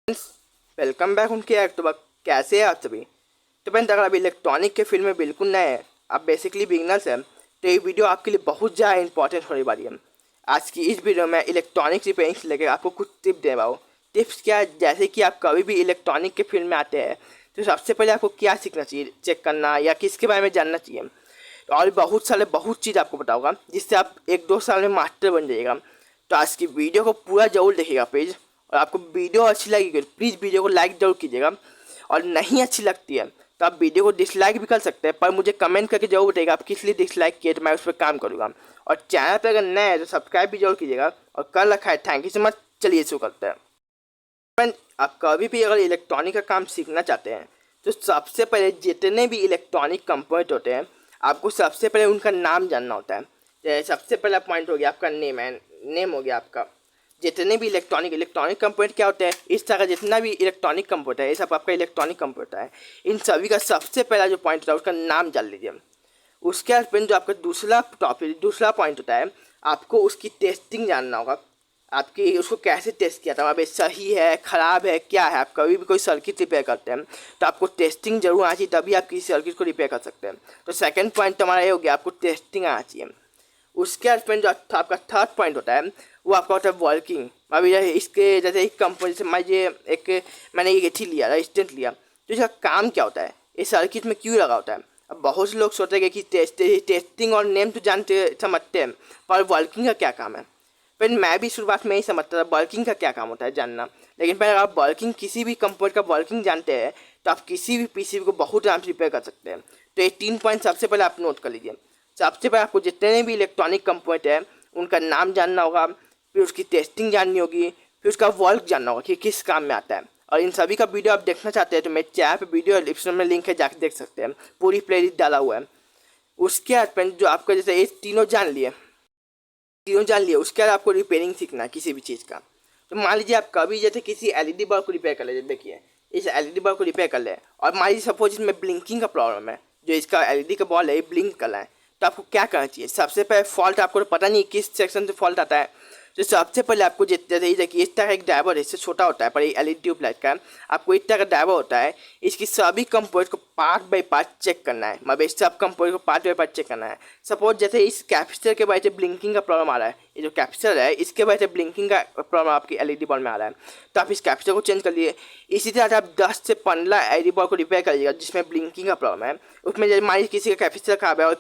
Welcome back उनके act तो कैसे हैं आप सभी। तो फ्रेंड्स अगर आप इलेक्ट्रॉनिक के फील्ड में बिल्कुल नए हैं, आप बेसिकली बिगनर्स हैं, तो ये वीडियो आपके लिए बहुत ज़्यादा इंपॉर्टेंट होने वाली है। आज की इस वीडियो में इलेक्ट्रॉनिक रिपेयरिंग से लेकर आपको कुछ टिप दे रहा हूँ। टिप्स क्या है, जैसे कि आप कभी भी इलेक्ट्रॉनिक के फील्ड में आते हैं तो सबसे पहले आपको क्या सीखना चाहिए, चेक करना या किसके बारे में जानना चाहिए। और बहुत चीज़ आपको बताऊँगा जिससे आप 1-2 साल में मास्टर बन जाइएगा। तो आज की वीडियो को पूरा जरूर देखिएगा प्लीज़। और आपको वीडियो अच्छी लगेगी प्लीज़ वीडियो को लाइक जरूर कीजिएगा। और नहीं अच्छी लगती है तो आप वीडियो को डिसलाइक भी कर सकते हैं, पर मुझे कमेंट करके जरूर बताइएगा आप किस लिए डिसलाइक किए, तो मैं उस पर काम करूँगा। और चैनल पर अगर नए हैं तो सब्सक्राइब भी जरूर कीजिएगा और कर रखा है। Thank you so much. चलिए शुरू करते हैं। फ्रेंड आप कभी भी अगर इलेक्ट्रॉनिक का काम सीखना चाहते हैं तो सबसे पहले जितने भी इलेक्ट्रॉनिक कंपोनेंट होते हैं आपको सबसे पहले उनका नाम जानना होता है। जैसे सबसे पहला पॉइंट हो गया आपका नेम है, नेम हो गया आपका। जितने भी इलेक्ट्रॉनिक कंपोनेंट क्या होते हैं, इस तरह का जितना भी इलेक्ट्रॉनिक कंपोनेंट है ये सब आपका इलेक्ट्रॉनिक कंपोनेंट है। इन सभी का सबसे पहला जो पॉइंट होता है उसका नाम जान लीजिए। उसके बाद फिर जो आपका दूसरा पॉइंट होता है, आपको उसकी टेस्टिंग जानना होगा। आपकी उसको कैसे टेस्ट किया था, वहाँ पे सही है ख़राब है क्या है। आप कभी भी कोई सर्किट रिपेयर करते हैं तो आपको टेस्टिंग जरूर आना चाहिए, तभी आप किसी सर्किट को रिपेयर कर सकते हैं। तो सेकंड पॉइंट तो हमारा ये हो गया, आपको टेस्टिंग आना चाहिए। उसके बाद फिर जो आपका थर्ड पॉइंट होता है वो आपका होता है वर्किंग। अभी इसके जैसे एक कंपनी से मैंने एक एथी लिया, रेजिस्टेंट लिया, तो इसका काम क्या होता है, इस सर्किट में क्यों लगा होता है। अब बहुत से लोग सोचेंगे कि टेस्टिंग और नेम तो जानते समझते हैं, पर वर्किंग का क्या काम है। फिर मैं भी शुरुआत में ही समझता था वर्किंग का क्या काम होता है जानना, लेकिन फिर आप वर्किंग किसी भी कंपोनेंट का वर्किंग जानते हैं तो आप किसी भी पीसीबी को बहुत आराम से रिपेयर कर सकते हैं। तो ये 3 पॉइंट सबसे पहले आप नोट कर लीजिए। सबसे पहले आपको जितने भी इलेक्ट्रॉनिक कंपोनेंट है उनका नाम जानना होगा, फिर उसकी टेस्टिंग जाननी होगी, फिर उसका वर्क जानना होगा कि किस काम में आता है। और इन सभी का वीडियो आप देखना चाहते हैं तो मेरे चैनल पे वीडियो डिस्क्रिप्शन में लिंक है, जाकर देख सकते हैं, पूरी प्लेलिस्ट डाला हुआ है। उसके बाद जो आपका जैसे ये तीनों जान लिए उसके बाद आपको रिपेयरिंग सीखना है किसी भी चीज़ का। तो मान लीजिए आप कभी जैसे किसी एलईडी बल्ब को रिपेयर कर ले, देखिए इस एलईडी बल्ब को रिपेयर कर ले और मान लीजिए सपोज इसमें ब्लिंकिंग का प्रॉब्लम है, जो इसका एलईडी का बॉल है ये ब्लिंक कर रहा है, तो आपको क्या करना चाहिए। सबसे पहले फॉल्ट आपको पता नहीं किस सेक्शन से फॉल्ट आता है, तो सबसे पहले आपको जैसे ही देखिए इस तरह का एक ड्राइवर है, इससे छोटा होता है पर ये एलईडी ट्यूबलाइट का, आपको इस तरह का ड्राइवर होता है। इसकी सभी कंपोनेंट को पार्ट बाय पार्ट चेक करना है, मतलब इस सब कंपोनेंट को पार्ट बाय पार्ट चेक करना है। सपोज जैसे इस कैपेसिटर के वजह से ब्लिंकिंग का प्रॉब्लम आ रहा है, ये जो कैपेसिटर है इसके वजह से ब्लिंकिंग का प्रॉब्लम आपकी एलईडी बल्ब में आ रहा है, तो आप इस कैपेसिटर को चेंज कर लिए। इसी तरह आप 10 से 15 एलईडी बल्ब को रिपेयर करिएगा जिसमें ब्लिंकिंग का प्रॉब्लम है। उसमें जैसे मान लीजिए किसी का कैपेसिटर खराब है और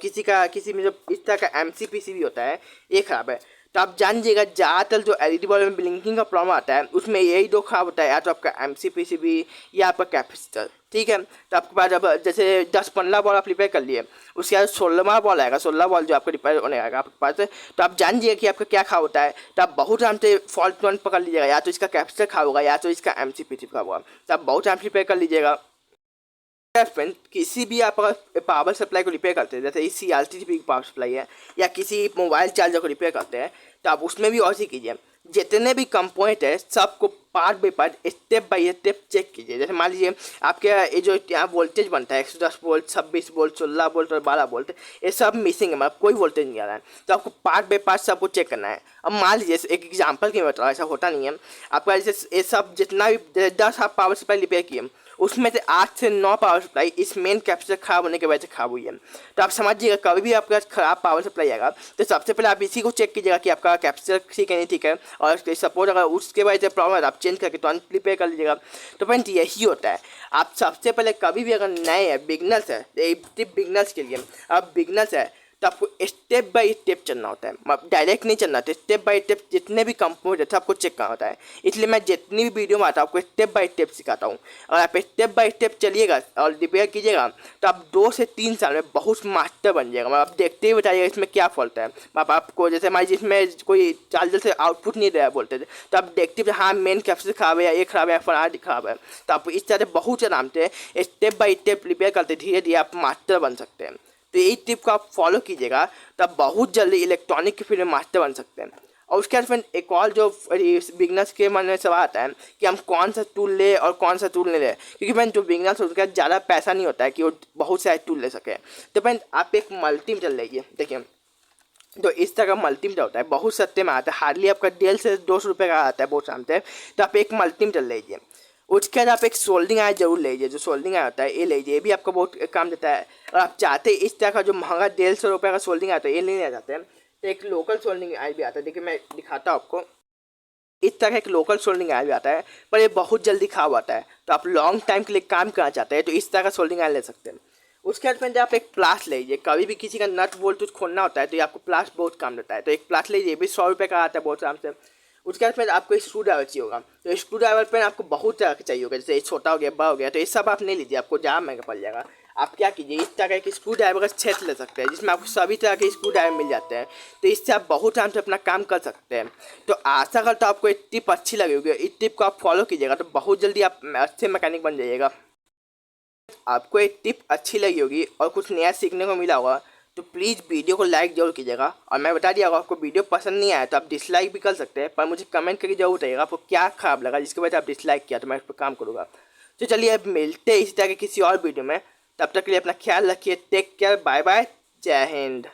किसी में जो इस तरह का एमसीपीसीबी होता है ये खराब है, तो आप जान लीजिएगा ज़्यादातर जो एलईडी बल्ब में ब्लिंकिंग का प्रॉब्लम आता है उसमें यही दो खराब होता है, या तो आपका एमसीपीसीबी या आपका कैपेसिटर। ठीक है, तो आपके पास अब जैसे 10-15 बॉल आप रिपेयर कर लिए, उसके बाद 16वां बॉल आएगा, 16 बॉल जो आपका रिपेयर होने आएगा आपके पास, तो आप जान लीजिएगा कि आपका क्या खराब होता है। तो आप बहुत आराम से फॉल्ट तुरंत पकड़ लीजिएगा, या तो इसका कैपेसिटर खराब होगा या तो इसका एमसीपीसीबी खराब होगा, तो आप बहुत आराम से रिपेयर कर लीजिएगा। फ्रेंड किसी भी आप पावर सप्लाई को रिपेयर करते हैं, जैसे इस CRT पावर सप्लाई है या किसी मोबाइल चार्जर को रिपेयर करते हैं, तो आप उसमें भी ऐसे कीजिए। जितने भी कंपोनेंट है सबको part by part step by step check कीजिए। जैसे मान लीजिए आपके ये जो यहाँ वोल्टेज बनता है 110 वोल्ट, 26 वोल्ट, 16 वोल्ट और 12 वोल्ट, ये सब मिसिंग है, मतलब कोई वोल्टेज नहीं आ रहा है, तो आपको पार्ट बाई पार्ट सबको चेक करना है। अब मान लीजिए एक एग्जाम्पल की मैं बता रहा हूँ, ऐसा होता नहीं है आपका, जैसे ये सब जितना भी 10 आप पावर सप्लाई रिपेयर किए उसमें से 8 से 9 पावर सप्लाई इस मेन कैपेसिटर खराब होने की वजह से खराब हुई है। तो आप समझिएगा कभी भी आपके पास खराब पावर सप्लाई आएगा तो सबसे पहले आप इसी को चेक कीजिएगा कि आपका कैपेसिटर ठीक है नहीं ठीक है, और सपोज अगर उसके वजह से प्रॉब्लम है आप चेंज करके तुरंत रिपेयर कर लीजिएगा। तो फ्रेंड यही होता है, आप सबसे पहले कभी भी अगर नए हैं, बिगनर्स है, बिगनर्स के लिए आप बिगनर्स है तो आपको स्टेप बाय स्टेप चलना होता है, डायरेक्ट नहीं चलना होता, स्टेप बाय स्टेप जितने भी कंपोनेंट है आपको चेक करना होता है। इसलिए मैं जितनी भी वीडियो में आता हूँ आपको स्टेप बाय स्टेप सिखाता हूँ। अगर आप स्टेप बाय स्टेप चलिएगा और रिपेयर कीजिएगा तो आप 2 से 3 साल में बहुत मास्टर बन जाएगा। आप देखते ही बताइएगा इसमें क्या फॉल्ट है। आपको जैसे हमारे जिसमें कोई चार्जर से आउटपुट नहीं दे रहा बोलते थे, तो आप देखते हुए हाँ मेन कैपेसिटर खराब है या ये खराब है या फलाना खराब है, तो आप इस तरह से बहुत आराम से स्टेप बाय स्टेप रिपेयर करते धीरे धीरे आप मास्टर बन सकते हैं। तो यही टिप को आप फॉलो कीजिएगा तो आप बहुत जल्दी इलेक्ट्रॉनिक के फील्ड में मास्टर बन सकते हैं। और उसके बाद फिर एक और जो बिगनर्स के मन में सवाल आता है कि हम कौन सा टूल ले और कौन सा टूल नहीं ले, क्योंकि फ्रेंड जो बिगनर्स उनका ज़्यादा पैसा नहीं होता है कि वो बहुत सारे टूल ले सके। तो फ्रेंड आप एक मल्टीमीटर लीजिए, देखिए तो इस तरह का मल्टीमीटर होता है, बहुत सस्ते में आता है, हार्डली आपका 150 से 200 रुपये का आता है बहुत आराम से। तो आप एक मल्टीमीटर लीजिए, उसके बाद आप एक सोल्डिंग आयर जरूर लीजिए, जो सोल्डिंग आयर होता है ये लीजिए, ये भी आपको बहुत काम देता है। और आप चाहते हैं इस तरह का जो महंगा 150 रुपये का सोल्डिंग आयर होता है ये नहीं लेना चाहते हैं, तो एक लोकल सोल्डिंग आयर भी आता है। देखिए मैं दिखाता हूँ आपको, इस तरह का एक लोकल सोल्डिंग आयर भी आता है, पर ये बहुत जल्दी खराब आता है। तो आप लॉन्ग टाइम के लिए काम करना चाहते हैं तो इस तरह का सोल्डिंग आयर ले सकते हैं। उसके बाद में आप एक प्लास लीजिए, कभी भी किसी का नट बोल्ट कुछ खोलना होता है तो ये आपको प्लास बहुत काम देता है। तो एक प्लास लीजिए, भी 100 रुपये का आता है बहुत आराम से। उसके बाद में आपको स्क्रू ड्राइवर चाहिए होगा, तो स्क्रू ड्राइवर पेन आपको बहुत तरह का चाहिए होगा, जैसे छोटा हो गया, बड़ा हो गया, तो ये सब आप नहीं लीजिए, आपको ज़्यादा महंगा पड़ जाएगा। आप क्या कीजिए, इस तरह का एक स्क्रू ड्राइवर का सेट ले सकते हैं, जिसमें आपको सभी तरह के स्क्रू ड्राइवर मिल जाते हैं। तो इससे आप बहुत आराम से अपना काम कर सकते हैं। तो आशा करता हूँ आपको एक टिप अच्छी लगी होगी, इस टिप को आप फॉलो कीजिएगा तो बहुत जल्दी आप अच्छे मैकेनिक बन जाइएगा। आपको एक टिप अच्छी लगी होगी और कुछ नया सीखने को मिला होगा तो प्लीज़ वीडियो को लाइक जरूर कीजिएगा। और मैं बता दिया, अगर आपको वीडियो पसंद नहीं आया तो आप डिसलाइक भी कर सकते हैं, पर मुझे कमेंट करके जरूर बताइएगा आपको क्या खराब लगा जिसकी वजह से आप डिसलाइक किया, तो मैं इस पर काम करूँगा। तो चलिए अब मिलते हैं इसी तरह के किसी और वीडियो में, तब तक के लिए अपना ख्याल रखिए। टेक केयर, बाय बाय, जय हिंद।